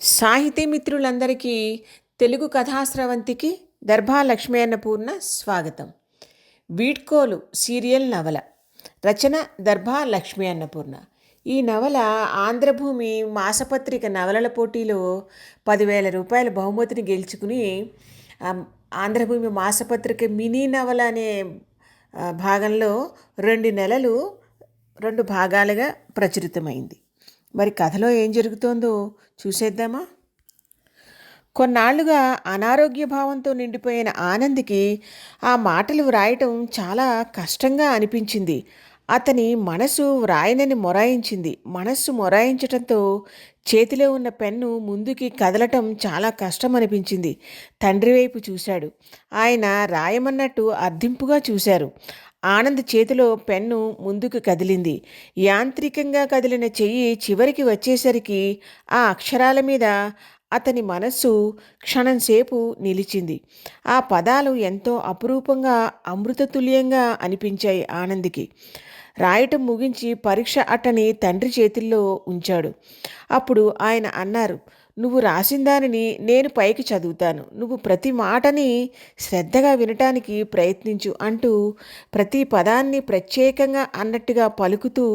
సాహితీ మిత్రులందరికీ తెలుగు కథాస్రవంతికి దర్భా లక్ష్మీ అన్నపూర్ణ స్వాగతం. వీడ్కోలు సీరియల్ నవల. రచన దర్భా లక్ష్మీ అన్నపూర్ణ. ఈ నవల ఆంధ్రభూమి మాసపత్రిక నవలల పోటీలో 10,000 రూపాయల బహుమతిని గెలుచుకుని ఆంధ్రభూమి మాసపత్రిక మినీ నవల అనే భాగంలో 2 నెలలు 2 భాగాలుగా ప్రచురితమైంది. మరి కథలో ఏం జరుగుతోందో చూసేద్దామా? కొన్నాళ్లుగా అనారోగ్య భావంతో నిండిపోయిన ఆనంద్కి ఆ మాటలు వ్రాయటం చాలా కష్టంగా అనిపించింది. అతని మనసు వ్రాయనని మొరాయించింది. మనస్సు మొరాయించటంతో చేతిలో ఉన్న పెన్ను ముందుకి కదలటం చాలా కష్టం అనిపించింది. తండ్రి వైపు చూశాడు. ఆయన రాయమన్నట్టు అర్థింపుగా చూశారు. ఆనంద్ చేతిలో పెన్ను ముందుకు కదిలింది. యాంత్రికంగా కదిలిన చెయ్యి చివరికి వచ్చేసరికి ఆ అక్షరాల మీద అతని మనస్సు క్షణంసేపు నిలిచింది. ఆ పదాలు ఎంతో అపురూపంగా, అమృతతుల్యంగా అనిపించాయి ఆనంద్కి. రాయటం ముగించి పరీక్ష అట్టని తండ్రి చేతుల్లో ఉంచాడు. అప్పుడు ఆయన అన్నారు, "నువ్వు రాసిన దానిని నేను పైకి చదువుతాను. నువ్వు ప్రతి మాటని శ్రద్ధగా వినటానికి ప్రయత్నించు" అంటూ ప్రతి పదాన్ని ప్రత్యేకంగా అన్నట్టుగా పలుకుతూ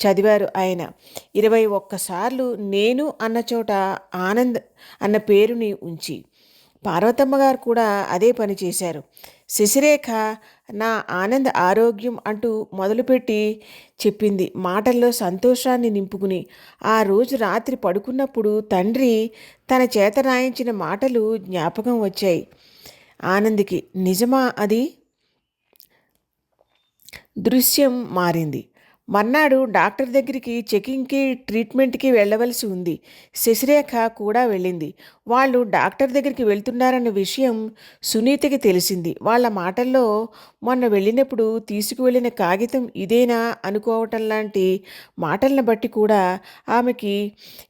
చదివారు ఆయన. 21 సార్లు నేను అన్న చోట ఆనంద్ అన్న పేరుని ఉంచి. పార్వతమ్మ గారు కూడా అదే పని చేశారు. శశిరేఖ "నా ఆనంద్ ఆరోగ్యం" అంటూ మొదలుపెట్టి చెప్పింది మాటల్లో సంతోషాన్ని నింపుకుని. ఆ రోజు రాత్రి పడుకున్నప్పుడు తండ్రి తన చేత రాయించిన మాటలు జ్ఞాపకం వచ్చాయి ఆనంద్కి. నిజమా అది? దృశ్యం మారింది. మర్నాడు డాక్టర్ దగ్గరికి చెకింగ్కి, ట్రీట్మెంట్కి వెళ్ళవలసి ఉంది. శశిరేఖ కూడా వెళ్ళింది. వాళ్ళు డాక్టర్ దగ్గరికి వెళ్తున్నారన్న విషయం సునీతకి తెలిసింది. వాళ్ళ మాటల్లో మొన్న వెళ్ళినప్పుడు తీసుకువెళ్ళిన కాగితం ఇదేనా అనుకోవటం లాంటి మాటలను బట్టి కూడా ఆమెకి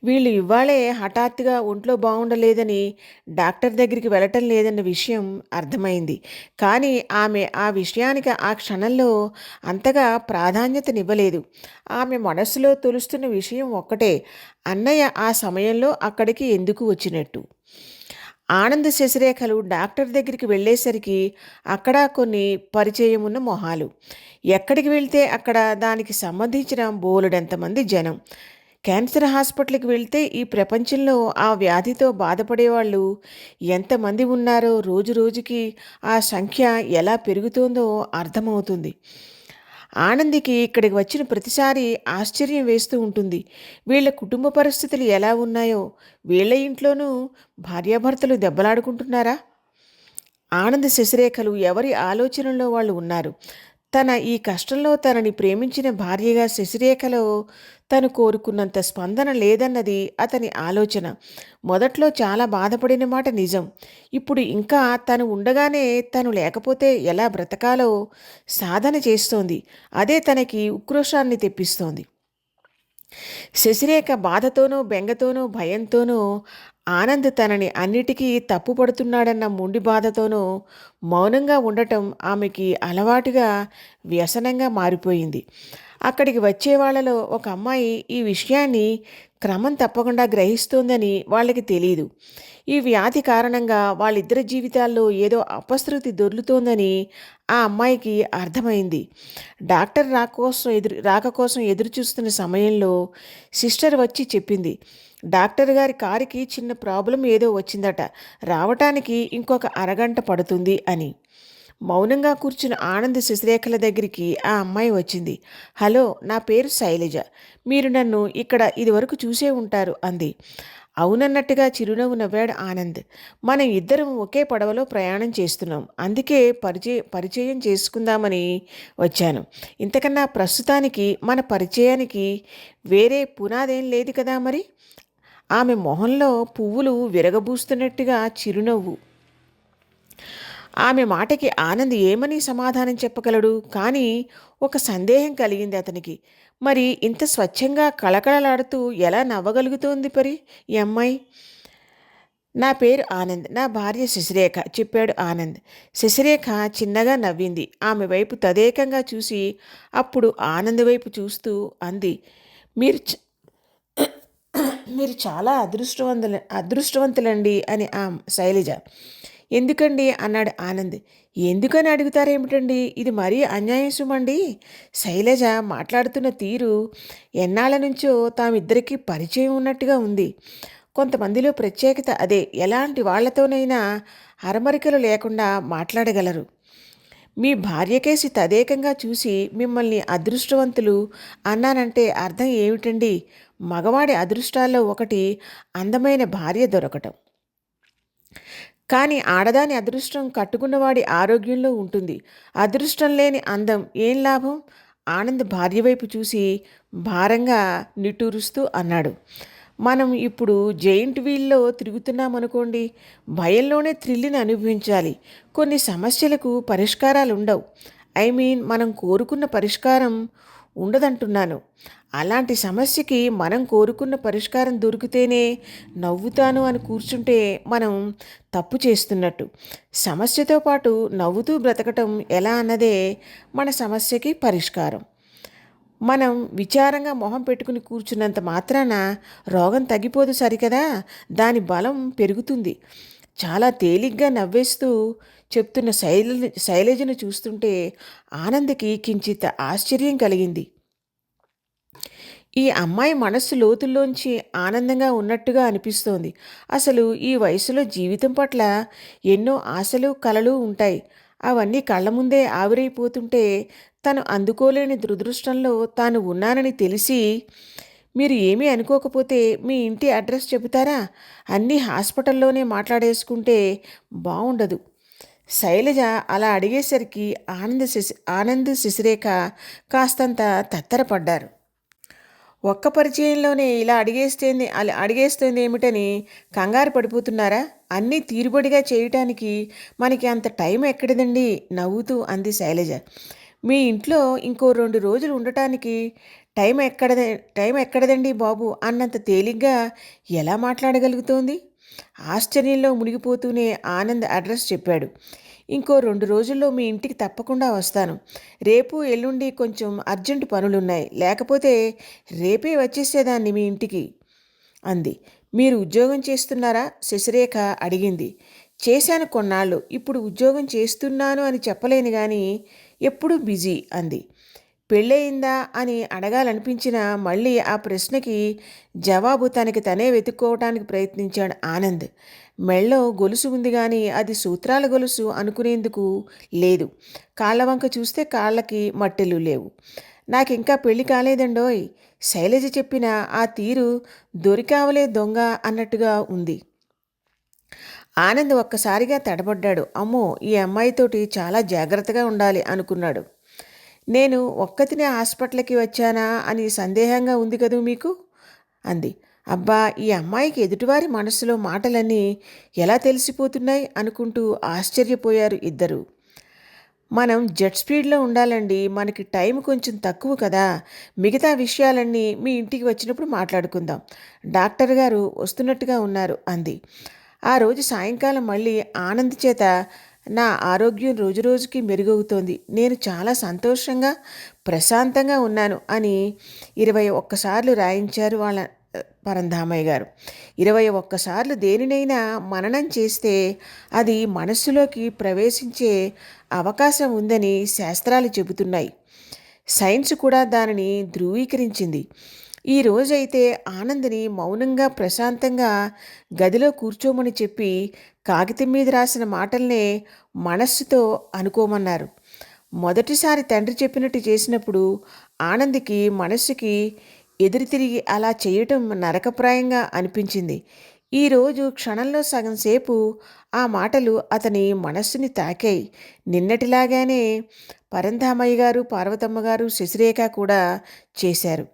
వీళ్ళు ఇవాళే హఠాత్తుగా ఒంట్లో బాగుండలేదని డాక్టర్ దగ్గరికి వెళ్ళటం లేదన్న విషయం అర్థమైంది. కానీ ఆమె ఆ విషయానికి ఆ క్షణంలో అంతగా ప్రాధాన్యతనివ్వలేదు. ఆమె మనస్సులో తొలుస్తున్న విషయం ఒక్కటే, అన్నయ్య ఆ సమయంలో అక్కడికి ఎందుకు వచ్చినట్టు. ఆనంద్ శశిరేఖలు డాక్టర్ దగ్గరికి వెళ్ళేసరికి అక్కడ కొన్ని పరిచయం ఉన్న మొహాలు. ఎక్కడికి వెళ్తే అక్కడ దానికి సంబంధించిన బోలెడంతమంది జనం. క్యాన్సర్ హాస్పిటల్కి వెళ్తే ఈ ప్రపంచంలో ఆ వ్యాధితో బాధపడేవాళ్ళు ఎంతమంది ఉన్నారో రోజు రోజుకి ఆ సంఖ్య ఎలా పెరుగుతోందో అర్థమవుతుంది. ఆనందికి ఇక్కడికి వచ్చిన ప్రతిసారి ఆశ్చర్యం వేస్తూ ఉంటుంది. వీళ్ళ కుటుంబ పరిస్థితులు ఎలా ఉన్నాయో, వీళ్ళ ఇంట్లోనూ భార్యాభర్తలు దెబ్బలాడుకుంటున్నారా? ఆనంద్ శశిరేఖలు ఎవరి ఆలోచనలో వాళ్ళు ఉన్నారు. తన ఈ కష్టంలో తనని ప్రేమించిన భార్యగా శశిరేఖలో తను కోరుకున్నంత స్పందన లేదన్నది అతని ఆలోచన. మొదట్లో చాలా బాధపడిన మాట నిజం. ఇప్పుడు ఇంకా తను ఉండగానే తను లేకపోతే ఎలా బ్రతకాలో సాధన చేస్తోంది. అదే తనకి ఉక్రోషాన్ని తెప్పిస్తోంది. శశిరేఖ బాధతోనో, బెంగతోనో, భయంతోనో, ఆనంద్ తనని అన్నిటికీ తప్పుపడుతున్నాడన్న మొండి బాధతోనో మౌనంగా ఉండటం ఆమెకి అలవాటుగా, వ్యసనంగా మారిపోయింది. అక్కడికి వచ్చే వాళ్ళలో ఒక అమ్మాయి ఈ విషయాన్ని క్రమం తప్పకుండా గ్రహిస్తోందని వాళ్ళకి తెలీదు. ఈ వ్యాధి కారణంగా వాళ్ళిద్దరి జీవితాల్లో ఏదో అపశృతి దొర్లుతోందని ఆ అమ్మాయికి అర్థమైంది. డాక్టర్ రాక కోసం ఎదురు చూస్తున్న సమయంలో సిస్టర్ వచ్చి చెప్పింది, డాక్టర్ గారి కారుకి చిన్న ప్రాబ్లం ఏదో వచ్చిందట, రావటానికి ఇంకొక అరగంట పడుతుంది అని. మౌనంగా కూర్చున్న ఆనంద్ శశిరేఖల దగ్గరికి ఆ అమ్మాయి వచ్చింది. "హలో, నా పేరు శైలజ. మీరు నన్ను ఇక్కడ ఇదివరకు చూసే ఉంటారు" అంది. అవునన్నట్టుగా చిరునవ్వు నవ్వాడు ఆనంద్. "మనం ఇద్దరం ఒకే పడవలో ప్రయాణం చేస్తున్నాం. అందుకే పరిచయం చేసుకుందామని వచ్చాను. ఇంతకన్నా ప్రస్తుతానికి మన పరిచయానికి వేరే పునాదేం లేదు కదా మరి?" ఆమె మొహంలో పువ్వులు విరగబూస్తున్నట్టుగా చిరునవ్వు. ఆమె మాటకి ఆనంద్ ఏమని సమాధానం చెప్పగలడు? కానీ ఒక సందేహం కలిగింది అతనికి. మరి ఇంత స్వచ్ఛంగా కళకళలాడుతూ ఎలా నవ్వగలుగుతోంది ఈ అమ్మాయి? "నా పేరు ఆనంద్, నా భార్య శశిరేఖ" చెప్పాడు ఆనంద్. శశిరేఖ చిన్నగా నవ్వింది. ఆమె వైపు తదేకంగా చూసి అప్పుడు ఆనంద్ వైపు చూస్తూ అంది, "మీరు మీరు చాలా అదృష్టవంతులండి అని ఆ శైలజ. ఎందుకండి అన్నాడు ఆనంద్. ఎందుకని అడుగుతారేమిటండి, ఇది మరీ అన్యాయం సుమండి. శైలజ మాట్లాడుతున్న తీరు ఎన్నాళ్ళ నుంచో తామిద్దరికీ పరిచయం ఉన్నట్టుగా ఉంది. కొంతమందిలో ప్రత్యేకత అదే. ఎలాంటి వాళ్లతోనైనా అరమరికలు లేకుండా మాట్లాడగలరు. మీ భార్యకేసి తదేకంగా చూసి మిమ్మల్ని అదృష్టవంతులు అన్నానంటే అర్థం ఏమిటండి? మగవాడి అదృష్టాల్లో ఒకటి అందమైన భార్య దొరకటం. కానీ ఆడదాని అదృష్టం కట్టుకున్నవాడి ఆరోగ్యంలో ఉంటుంది. అదృష్టం లేని అందం ఏం లాభం? ఆనంద్ భార్య వైపు చూసి భారంగా నిట్టూరుస్తూ అన్నాడు. మనం ఇప్పుడు జెయింట్ వీల్లో తిరుగుతున్నామనుకోండి, భయంలోనే థ్రిల్ని అనుభవించాలి. కొన్ని సమస్యలకు పరిష్కారాలు ఉండవు. మనం కోరుకున్న పరిష్కారం ఉండదంటున్నాను. అలాంటి సమస్యకి మనం కోరుకున్న పరిష్కారం దొరికితేనే నవ్వుతాను అని కూర్చుంటే మనం తప్పు చేస్తున్నట్టు. సమస్యతో పాటు నవ్వుతూ బ్రతకటం ఎలా అన్నదే మన సమస్యకి పరిష్కారం. మనం విచారంగా మొహం పెట్టుకుని కూర్చున్నంత మాత్రాన రోగం తగ్గిపోదు సరికదా, దాని బలం పెరుగుతుంది. చాలా తేలిగ్గా నవ్వేస్తూ చెప్తున్న శైలజను చూస్తుంటే ఆనంద్కి కించిత్ ఆశ్చర్యం కలిగింది. ఈ అమ్మాయి మనస్సు లోతుల్లోంచి ఆనందంగా ఉన్నట్టుగా అనిపిస్తోంది. అసలు ఈ వయసులో జీవితం పట్ల ఎన్నో ఆశలు కలలు ఉంటాయి. అవన్నీ కళ్ళ ముందే ఆవిరైపోతుంటే తను అందుకోలేని దురదృష్టంలో తాను ఉన్నానని తెలిసి, మీరు ఏమీ అనుకోకపోతే మీ ఇంటి అడ్రస్ చెబుతారా? అన్నీ హాస్పిటల్లోనే మాట్లాడేసుకుంటే బాగుండదు. శైలజ అలా అడిగేసరికి ఆనంద్ శశిరేఖ కాస్తంత తత్తరపడ్డారు. ఒక్క పరిచయంలోనే ఇలా అడిగేస్తుంది ఏమిటని కంగారు పడిపోతున్నారా? అన్నీ తీరుబడిగా చేయటానికి మనకి అంత టైం ఎక్కడిదండి? నవ్వుతూ అంది శైలజ. మీ ఇంట్లో ఇంకో 2 రోజులు ఉండటానికి టైం ఎక్కడదండి బాబు అన్నంత తేలిగ్గా ఎలా మాట్లాడగలుగుతోంది? ఆశ్చర్యంలో మునిగిపోతూనే ఆనంద్ అడ్రస్ చెప్పాడు. ఇంకో 2 రోజుల్లో మీ ఇంటికి తప్పకుండా వస్తాను. రేపు ఎల్లుండి కొంచెం అర్జెంటు పనులున్నాయి. లేకపోతే రేపే వచ్చేసేదాన్ని మీ ఇంటికి అంది. మీరు ఉద్యోగం చేస్తున్నారా? శశిరేఖ అడిగింది. చేశాను కొన్నాళ్ళు. ఇప్పుడు ఉద్యోగం చేస్తున్నాను అని చెప్పలేను కానీ ఎప్పుడూ బిజీ అంది. పెళ్ళయిందా అని అడగాలనిపించినా మళ్ళీ ఆ ప్రశ్నకి జవాబు తనకి తనే వెతుక్కోవటానికి ప్రయత్నించాడు ఆనంద్. మెళ్ళో గొలుసు ఉంది కానీ అది సూత్రాల గొలుసు అనుకునేందుకు లేదు. కాళ్ళ వంక చూస్తే కాళ్ళకి మట్టెలు లేవు. నాకింకా పెళ్లి కాలేదండోయ్. శైలజ చెప్పిన ఆ తీరు దొరికావలే దొంగ అన్నట్టుగా ఉంది. ఆనంద్ ఒక్కసారిగా తడబడ్డాడు. అమ్మో, ఈ అమ్మాయితోటి చాలా జాగ్రత్తగా ఉండాలి అనుకున్నాడు. నేను ఒక్కతినే హాస్పిటల్కి వచ్చానా అని సందేహంగా ఉంది కదూ మీకు అంది. అబ్బా, ఈ అమ్మాయికి ఎదుటివారి మనసులో మాటలన్నీ ఎలా తెలిసిపోతున్నాయి అనుకుంటూ ఆశ్చర్యపోయారు ఇద్దరు. మనం జెట్ స్పీడ్లో ఉండాలండి. మనకి టైం కొంచెం తక్కువ కదా. మిగతా విషయాలన్నీ మీ ఇంటికి వచ్చినప్పుడు మాట్లాడుకుందాం. డాక్టర్ గారు వస్తున్నట్టుగా ఉన్నారు అంది. ఆ రోజు సాయంకాలం మళ్ళీ ఆనంద్ చేత నా ఆరోగ్యం రోజురోజుకి మెరుగవుతోంది. నేను చాలా సంతోషంగా ప్రశాంతంగా ఉన్నాను అని 21 సార్లు రాయించారు వాళ్ళ పరంధామయ్య గారు. 21 సార్లు దేనినైనా మననం చేస్తే అది మనస్సులోకి ప్రవేశించే అవకాశం ఉందని శాస్త్రాలు చెబుతున్నాయి. సైన్స్ కూడా దానిని ధృవీకరించింది. ఈ రోజైతే ఆనంద్ని మౌనంగా ప్రశాంతంగా గదిలో కూర్చోమని చెప్పి కాగితం మీద రాసిన మాటల్నే మనస్సుతో అనుకోమన్నారు. మొదటిసారి తండ్రి చెప్పినట్టు చేసినప్పుడు ఆనంద్కి మనస్సుకి ఎదురు తిరిగి అలా చేయటం నరకప్రాయంగా అనిపించింది. ఈరోజు క్షణంలో సగం సేపు ఆ మాటలు అతని మనస్సుని తాకాయి. నిన్నటిలాగానే పరంధామయ్య గారు, పార్వతమ్మ గారు, శశిరేఖ కూడా చేశారు.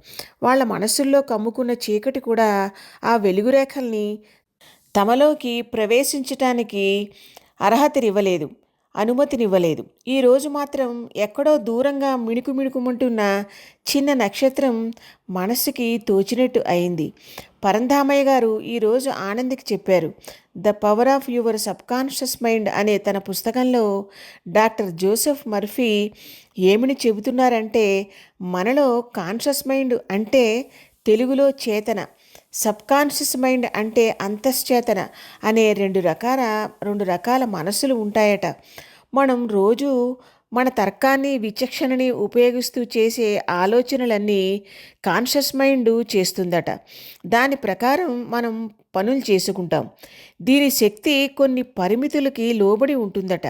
వాళ్ళ మనస్సుల్లో కమ్ముకున్న చీకటి కూడా ఆ వెలుగురేఖల్ని తమలోకి ప్రవేశించటానికి అర్హతనివ్వలేదు, అనుమతినివ్వలేదు. ఈరోజు మాత్రం ఎక్కడో దూరంగా మిణుకుమిణుకుమంటున్న చిన్న నక్షత్రం మనస్సుకి తోచినట్టు అయింది. పరంధామయ్య గారు ఈరోజు ఆనంద్కి చెప్పారు. The power of your subconscious mind అనే తన పుస్తకంలో డాక్టర్ జోసెఫ్ మర్ఫీ ఏమని చెబుతున్నారంటే, మనలో కాన్షియస్ మైండ్ అంటే తెలుగులో చేతన, సబ్కాన్షియస్ మైండ్ అంటే అంతశ్చేతన అనే రెండు రకాల మనసులు ఉంటాయట. మనం రోజు మన తర్కాన్ని, విచక్షణని ఉపయోగిస్తూ చేసే ఆలోచనలన్నీ కాన్షియస్ మైండ్ చేస్తుందట. దాని ప్రకారం మనం పనులు చేసుకుంటాం. దీని శక్తి కొన్ని పరిమితులకి లోబడి ఉంటుందట.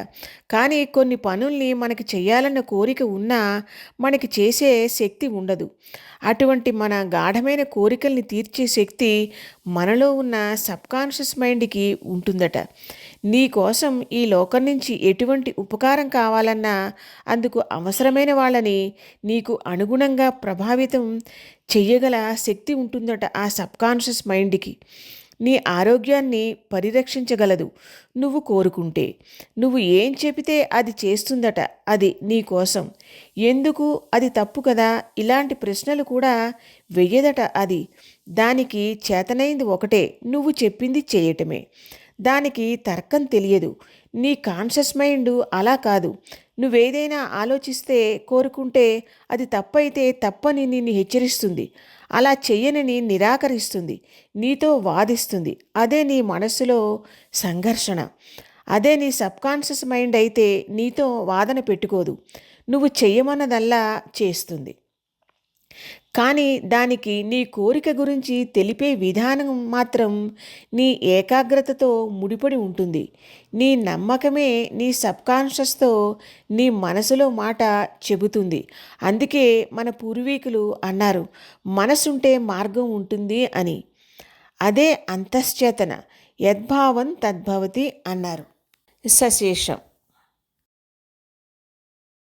కానీ కొన్ని పనుల్ని మనకి చేయాలన్న కోరిక ఉన్నా మనకి చేసే శక్తి ఉండదు. అటువంటి మన గాఢమైన కోరికల్ని తీర్చే శక్తి మనలో ఉన్న సబ్కాన్షియస్ మైండ్కి ఉంటుందట. నీ కోసం ఈ లోకం నుంచి ఎటువంటి ఉపకారం కావాలన్నా అందుకు అవసరమైన వాళ్ళని నీకు అనుగుణంగా ప్రభావితం చెయ్యగల శక్తి ఉంటుందట ఆ సబ్కాన్షియస్ మైండ్కి. నీ ఆరోగ్యాన్ని పరిరక్షించగలదు నువ్వు కోరుకుంటే. నువ్వు ఏం చెబితే అది చేస్తుందట అది నీ కోసం. ఎందుకు, అది తప్పు కదా, ఇలాంటి ప్రశ్నలు కూడా వెయ్యదట అది. దానికి చేతనైంది ఒకటే, నువ్వు చెప్పింది చేయటమే. దానికి తర్కం తెలియదు. నీ కాన్షియస్ మైండ్ అలా కాదు. నువ్వేదైనా ఆలోచిస్తే, కోరుకుంటే అది తప్పైతే తప్పని నిన్ను హెచ్చరిస్తుంది. అలా చెయ్యనని నిరాకరిస్తుంది, నీతో వాదిస్తుంది. అదే నీ మనస్సులో సంఘర్షణ. అదే నీ సబ్కాన్షియస్ మైండ్ అయితే నీతో వాదన పెట్టుకోదు, నువ్వు చెయ్యమన్నదల్లా చేస్తుంది. కానీ దానికి నీ కోరిక గురించి తెలిపే విధానం మాత్రం నీ ఏకాగ్రతతో ముడిపడి ఉంటుంది. నీ నమ్మకమే నీ సబ్కాన్షియస్తో నీ మనసులో మాట చెబుతుంది. అందుకే మన పూర్వీకులు అన్నారు, మనసుంటే మార్గం ఉంటుంది అని. అదే అంతశ్చేతన. యద్భావం తద్భవతి అన్నారు. సశేషం.